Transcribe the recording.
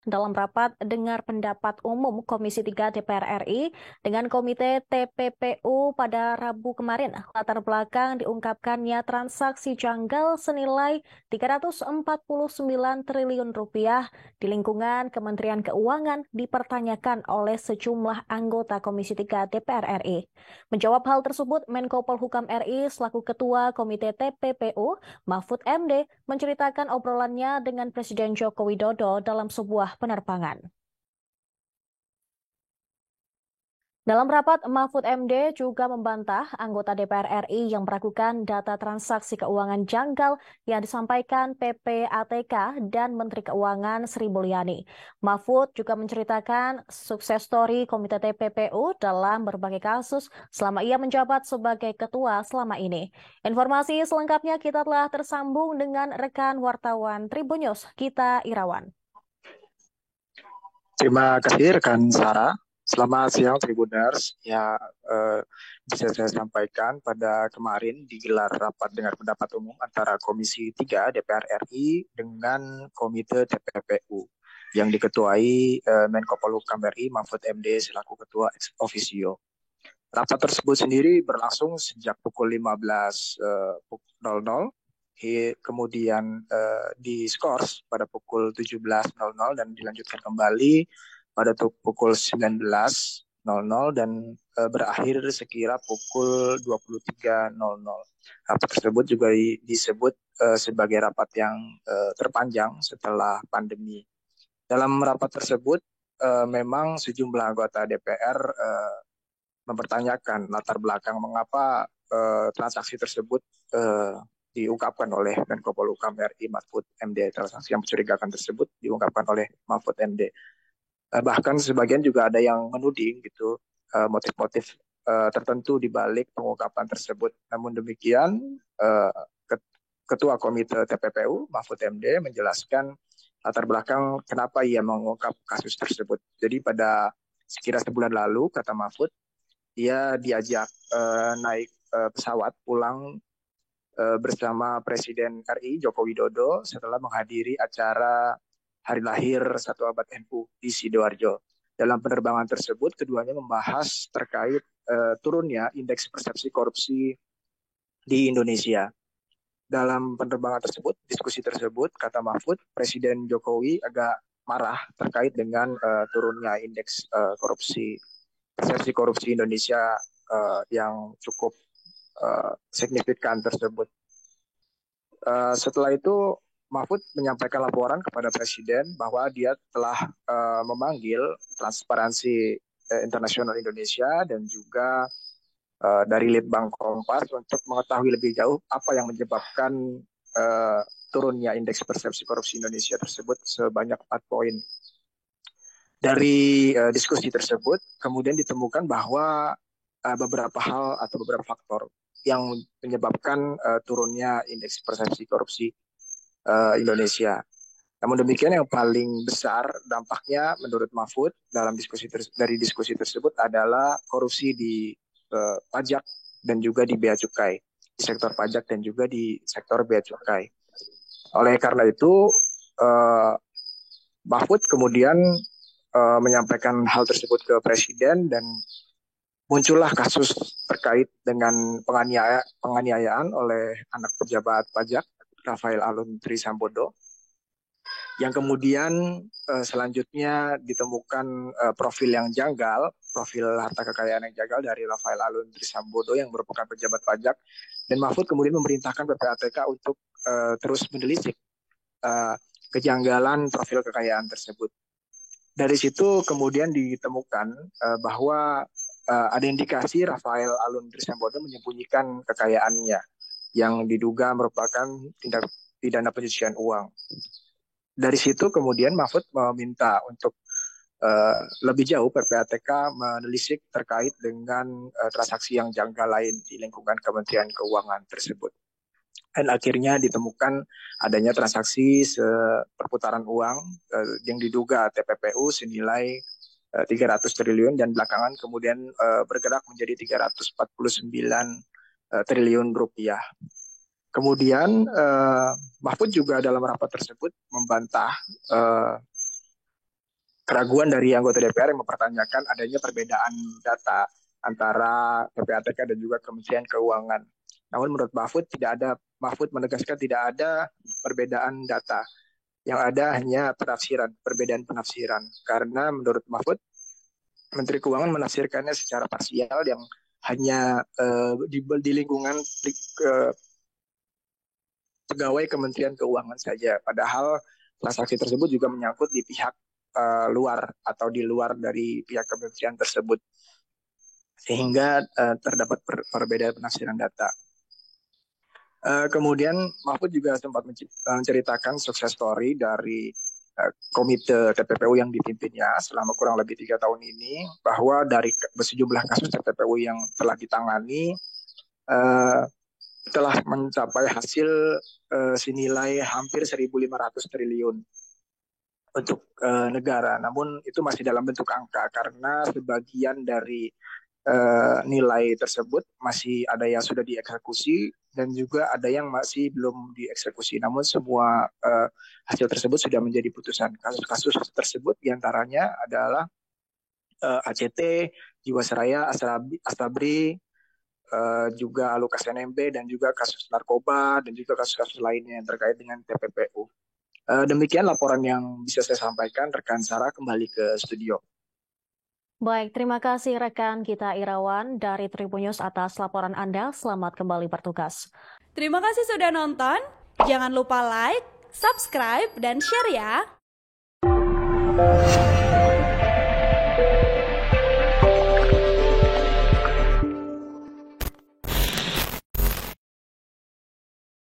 dalam rapat dengar pendapat umum Komisi 3 DPR RI dengan Komite TPPU pada Rabu kemarin. Latar belakang diungkapkannya transaksi janggal senilai 349 triliun rupiah di lingkungan Kementerian Keuangan dipertanyakan oleh sejumlah anggota Komisi 3 DPR RI. Menjawab hal tersebut, Menko Polhukam RI selaku Ketua Komite TPPU, Mahfud MD, menceritakan obrolannya dengan Presiden Joko Widodo dalam sebuah penerbangan. Dalam rapat, Mahfud MD juga membantah anggota DPR RI yang meragukan data transaksi keuangan janggal yang disampaikan PPATK dan Menteri Keuangan Sri Mulyani. Mahfud juga menceritakan sukses story Komite TPPU dalam berbagai kasus selama ia menjabat sebagai ketua selama ini. Informasi selengkapnya kita telah tersambung dengan rekan wartawan Tribunnews, Gita Irawan. Terima kasih rekan Sarah. Selamat siang Tribuners. Ya, bisa saya sampaikan pada kemarin digelar rapat dengar pendapat umum antara Komisi 3 DPR RI dengan Komite TPPU yang diketuai Menko Polhukam RI Mahfud MD selaku Ketua ex officio. Rapat tersebut sendiri berlangsung sejak pukul 15.00, kemudian diskors pada pukul 17.00 dan dilanjutkan kembali pada pukul 19.00 dan berakhir sekira pukul 23.00. Rapat tersebut juga disebut sebagai rapat yang terpanjang setelah pandemi. Dalam rapat tersebut memang sejumlah anggota DPR mempertanyakan latar belakang mengapa transaksi tersebut diungkapkan oleh Menko Polhukam RI Mahfud MD. Transaksi yang mencurigakan tersebut diungkapkan oleh Mahfud MD. Bahkan sebagian juga ada yang menuding gitu motif-motif tertentu di balik pengungkapan tersebut. Namun demikian, Ketua Komite TPPU Mahfud MD menjelaskan latar belakang kenapa ia mengungkap kasus tersebut. Jadi pada sekira sebulan lalu, kata Mahfud, ia diajak naik pesawat pulang bersama Presiden RI Joko Widodo setelah menghadiri acara Hari Lahir Satu Abad NU di Sidoarjo. Dalam penerbangan tersebut, keduanya membahas terkait turunnya indeks persepsi korupsi di Indonesia. Dalam penerbangan tersebut, diskusi tersebut, kata Mahfud, Presiden Jokowi agak marah terkait dengan turunnya indeks persepsi korupsi Indonesia yang cukup signifikan tersebut. Setelah itu Mahfud menyampaikan laporan kepada Presiden bahwa dia telah memanggil Transparansi Internasional Indonesia dan juga dari Litbang Kompas untuk mengetahui lebih jauh apa yang menyebabkan turunnya indeks persepsi korupsi Indonesia tersebut sebanyak 4 poin. Dari diskusi tersebut kemudian ditemukan bahwa beberapa hal atau beberapa faktor yang menyebabkan turunnya indeks persepsi korupsi Indonesia. Namun demikian yang paling besar dampaknya menurut Mahfud dalam dari diskusi tersebut adalah korupsi di pajak dan juga di bea cukai, di sektor pajak dan juga di sektor bea cukai. Oleh karena itu Mahfud kemudian menyampaikan hal tersebut ke Presiden dan muncullah kasus terkait dengan penganiayaan oleh anak pejabat pajak Rafael Alun Trisambodo yang kemudian selanjutnya ditemukan profil yang janggal, profil harta kekayaan yang janggal dari Rafael Alun Trisambodo yang merupakan pejabat pajak, dan Mahfud kemudian memerintahkan PPATK untuk terus menelisik kejanggalan profil kekayaan tersebut. Dari situ kemudian ditemukan bahwa ada indikasi Rafael Alun Trisambodo menyembunyikan kekayaannya yang diduga merupakan tindak pidana pencucian uang. Dari situ kemudian Mahfud meminta untuk lebih jauh PPATK menelisik terkait dengan transaksi yang janggal lain di lingkungan Kementerian Keuangan tersebut. Dan akhirnya ditemukan adanya transaksi perputaran uang yang diduga TPPU senilai 300 triliun dan belakangan kemudian bergerak menjadi 349 triliun rupiah. Kemudian Mahfud juga dalam rapat tersebut membantah keraguan dari anggota DPR yang mempertanyakan adanya perbedaan data antara PPATK dan juga Kementerian Keuangan. Namun menurut Mahfud menegaskan tidak ada perbedaan data. Yang ada hanya perbedaan penafsiran. Karena menurut Mahfud, Menteri Keuangan menafsirkannya secara parsial yang hanya di lingkungan pegawai Kementerian Keuangan saja. Padahal transaksi tersebut juga menyangkut di pihak luar atau di luar dari pihak kementerian tersebut. Sehingga terdapat perbedaan penafsiran data. Kemudian Mahfud juga sempat menceritakan sukses story dari komite TPPU yang dipimpinnya selama kurang lebih 3 tahun ini, bahwa dari sejumlah kasus TPPU yang telah ditangani telah mencapai hasil senilai hampir 1.500 triliun untuk negara. Namun itu masih dalam bentuk angka karena sebagian dari nilai tersebut masih ada yang sudah dieksekusi dan juga ada yang masih belum dieksekusi. Namun semua hasil tersebut sudah menjadi putusan. Kasus-kasus tersebut diantaranya adalah ACT, Jiwasraya, Asabri, juga Lukas NMB dan juga kasus narkoba dan juga kasus-kasus lainnya yang terkait dengan TPPU. Demikian laporan yang bisa saya sampaikan. Rekan Sarah kembali ke studio. Baik, terima kasih rekan kita Irawan dari Tribun News atas laporan Anda. Selamat kembali bertugas. Terima kasih sudah nonton. Jangan lupa like, subscribe, dan share ya.